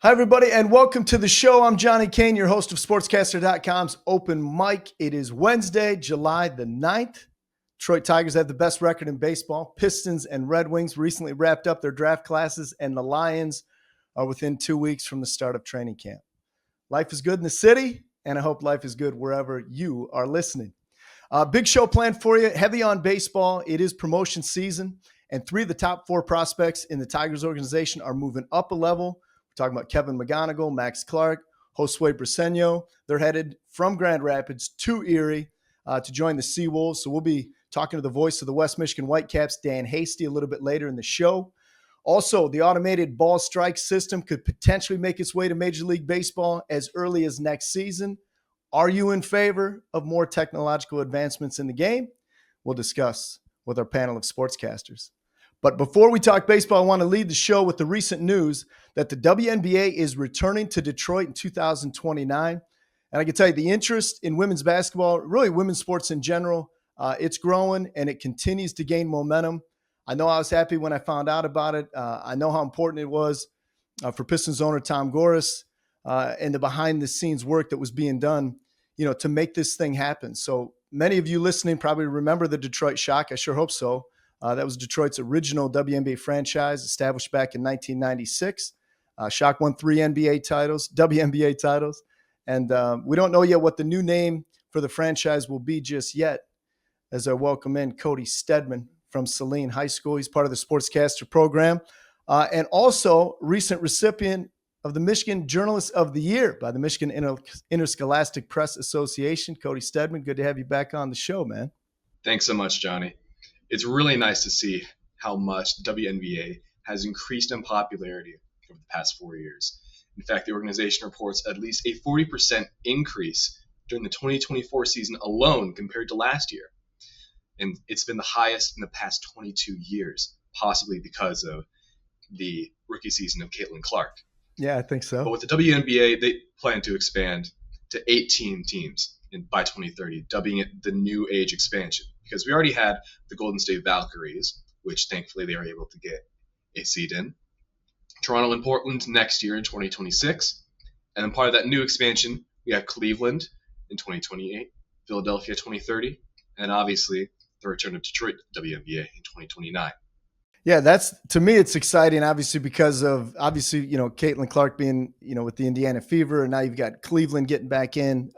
Hi, everybody, and welcome to the show. I'm Johnny Kane, your host of SportsCaster.com's Open Mic. It is Wednesday, July the 9th. Detroit Tigers have the best record in baseball. Pistons and Red Wings recently wrapped up their draft classes, and the Lions are within 2 weeks from the start of training camp. Life is good in the city, and I hope life is good wherever you are listening. Big show planned for you, heavy on baseball. It is promotion season, and 3 of the top 4 prospects in the Tigers organization are moving up a level. We're talking about Kevin McGonigal, Max Clark, Josue Briseño. They're headed from Grand Rapids to Erie to join the Seawolves. So we'll be talking to the voice of the West Michigan Whitecaps, Dan Hasty, a little bit later in the show. Also, the automated ball strike system could potentially make its way to Major League Baseball as early as next season. Are you in favor of more technological advancements in the game? We'll discuss with our panel of sportscasters. But before we talk baseball, I want to lead the show with the recent news that the WNBA is returning to Detroit in 2029. And I can tell you the interest in women's basketball, really women's sports in general, it's growing and it continues to gain momentum. I know I was happy when I found out about it. I know how important it was for Pistons owner Tom Gores and the behind-the-scenes work that was being done, to make this thing happen. So many of you listening probably remember the Detroit Shock. I sure hope so. That was Detroit's original WNBA franchise, established back in 1996. Shock won 3 NBA titles, WNBA titles. And we don't know yet what the new name for the franchise will be just yet, as I welcome in Cody Stedman from Saline High School. He's part of the SportsCaster program and also recent recipient of the Michigan Journalist of the Year by the Michigan Interscholastic Press Association. Cody Stedman, good to have you back on the show, man. Thanks so much, Johnny. It's really nice to see how much the WNBA has increased in popularity over the past 4 years. In fact, the organization reports at least a 40% increase during the 2024 season alone compared to last year. And it's been the highest in the past 22 years, possibly because of the rookie season of Caitlin Clark. Yeah, I think so. But with the WNBA, they plan to expand to 18 teams by 2030, dubbing it the New Age expansion. Because we already had the Golden State Valkyries, which thankfully they were able to get a seed in. Toronto and Portland next year in 2026. And then part of that new expansion, we have Cleveland in 2028, Philadelphia 2030, and obviously the return of Detroit WNBA in 2029. Yeah, to me, it's exciting, obviously, because of, Caitlin Clark being, with the Indiana Fever, and now you've got Cleveland getting back in,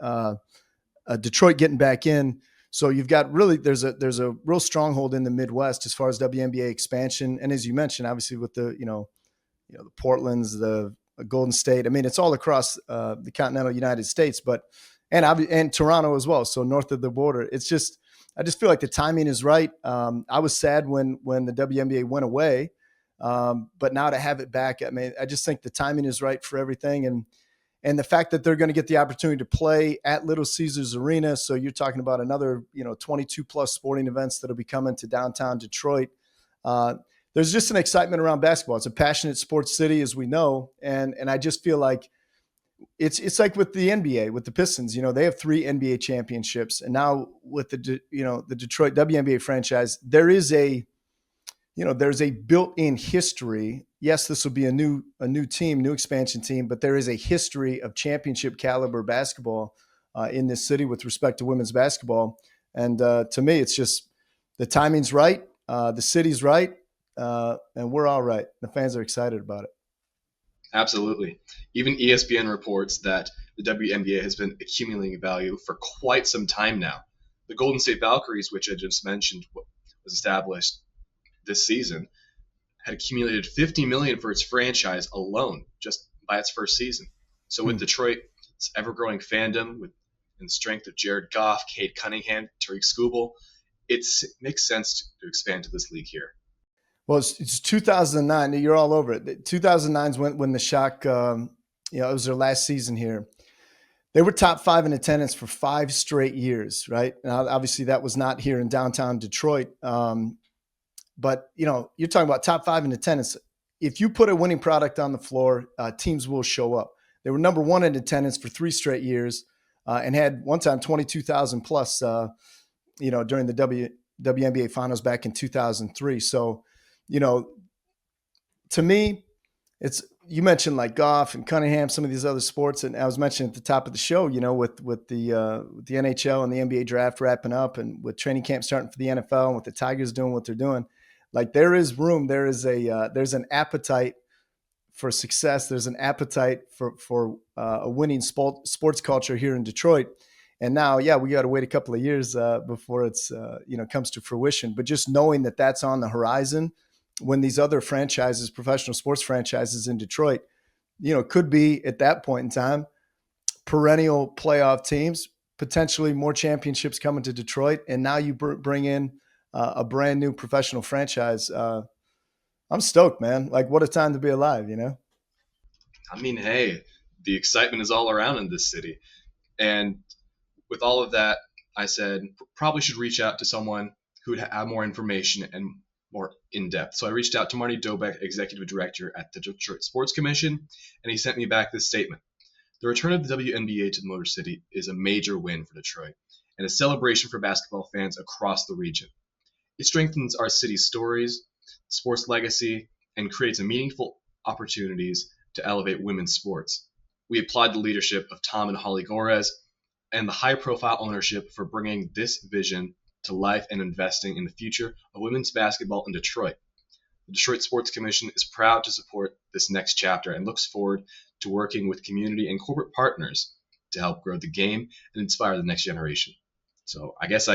Detroit getting back in. So you've got really, there's a real stronghold in the Midwest as far as WNBA expansion. And as you mentioned, obviously with the, the Portlands, the Golden State, I mean, it's all across the continental United States, and Toronto as well. So north of the border, I just feel like the timing is right. I was sad when the WNBA went away, but now to have it back, I mean, I just think the timing is right for everything. And the fact that they're going to get the opportunity to play at Little Caesars Arena. So you're talking about another, 22 plus sporting events that'll be coming to downtown Detroit. There's just an excitement around basketball. It's a passionate sports city, as we know. And I just feel like it's like with the NBA, with the Pistons, they have 3 NBA championships. And now with the Detroit WNBA franchise, there's a built-in history. Yes, this will be a new team, new expansion team, but there is a history of championship caliber basketball in this city with respect to women's basketball. And to me, it's just the timing's right, the city's right, and we're all right. The fans are excited about it. Absolutely. Even ESPN reports that the WNBA has been accumulating value for quite some time now. The Golden State Valkyries, which I just mentioned, was established this season, had accumulated $50 million for its franchise alone, just by its first season. So with Detroit, its ever-growing fandom and the strength of Jared Goff, Cade Cunningham, Tariq Skubal, it makes sense to expand to this league here. Well, it's 2009. You're all over it. 2009 is when the Shock, it was their last season here. They were top 5 in attendance for 5 straight years, right? Now, obviously, that was not here in downtown Detroit. But, you're talking about top 5 in attendance. If you put a winning product on the floor, teams will show up. They were number 1 in attendance for 3 straight years and had one time 22,000 plus, during the WNBA finals back in 2003. So, to me, it's you mentioned like golf and Cunningham, some of these other sports, and I was mentioning at the top of the show, with the NHL and the NBA draft wrapping up, and with training camp starting for the NFL, and with the Tigers doing what they're doing, like there is room, there's an appetite for success. There's an appetite for a winning sports culture here in Detroit. And now, yeah, we got to wait a couple of years before it's comes to fruition. But just knowing that that's on the horizon, when these other franchises, professional sports franchises in Detroit, could be at that point in time perennial playoff teams, potentially more championships coming to Detroit, and now you bring in a brand new professional franchise. I'm stoked, man. Like, what a time to be alive, I mean, hey, the excitement is all around in this city. And with all of that, I said probably should reach out to someone who would have more information and more in depth. So I reached out to Marty Dobek, executive director at the Detroit Sports Commission, and he sent me back this statement. The return of the WNBA to the Motor City is a major win for Detroit and a celebration for basketball fans across the region. It strengthens our city's stories, sports legacy, and creates a meaningful opportunities to elevate women's sports. We applaud the leadership of Tom and Holly Gores and the high-profile ownership for bringing this vision to life and investing in the future of women's basketball in Detroit. The Detroit Sports Commission is proud to support this next chapter and looks forward to working with community and corporate partners to help grow the game and inspire the next generation. So I guess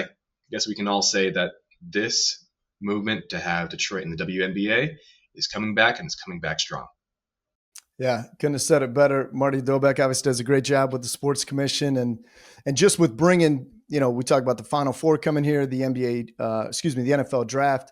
we can all say that this movement to have Detroit in the WNBA is coming back, and it's coming back strong. Yeah, couldn't have said it better. Marty Dobek obviously does a great job with the Sports Commission and just with bringing, we talk about the Final Four coming here, the the NFL draft.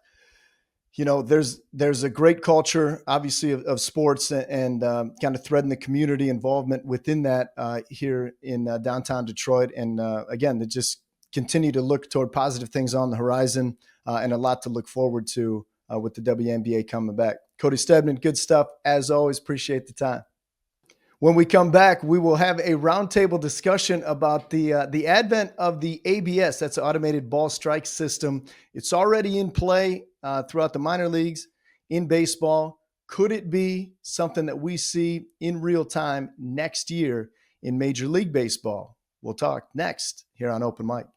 There's a great culture, obviously, of sports and kind of threading the community involvement within that here in downtown Detroit. And again, they just continue to look toward positive things on the horizon and a lot to look forward to with the WNBA coming back. Cody Stedman, good stuff. As always, appreciate the time. When we come back, we will have a roundtable discussion about the advent of the ABS. That's the automated ball strike system. It's already in play throughout the minor leagues in baseball. Could it be something that we see in real time next year in Major League Baseball? We'll talk next here on Open Mic.